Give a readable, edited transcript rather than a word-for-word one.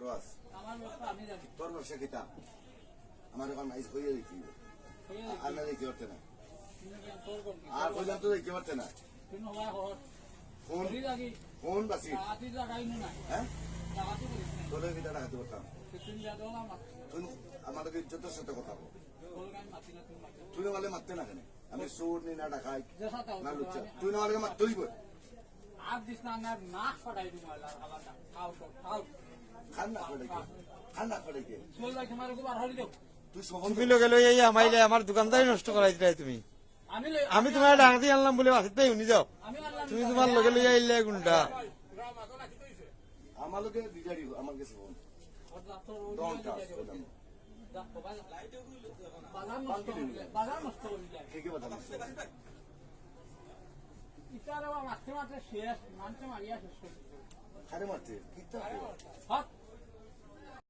রস আমার ব্যবসা আমি জানি তোর ব্যবসা কিতা আমার এখন মাইজ হয়ে দিচ্ছি আর না দেখতে পারতে না আর কইলাম তো দেখতে পারতে না কোন কোন বাসি হ্যাঁ তোদের কিতা ডাকাতে পারতাম তুই আমাদের ইজ্জতের সাথে কথা বল তুই না বলে মারতে না কেন আমি সুর নি না ডাকাই না লুচ্চা তুই না বলে মারতেই বল খান্না পড়াইকে তুই তুমি লগে লই এই আমাইলে আমার দোকানদারি নষ্ট করাই দিলাই তুমি আমি তোমার ডাক দিয়ে আনলাম বলে বাসিতে শুনি যাও তুমি তোমার লগে লই আইলে গুন্ডা আমার লোকে বিজারি আমার কাছে ফোন কে বাধা মারছে মারতে মারতে শেষ মানতে মারিয়া শেষ খারে মারছে কিতা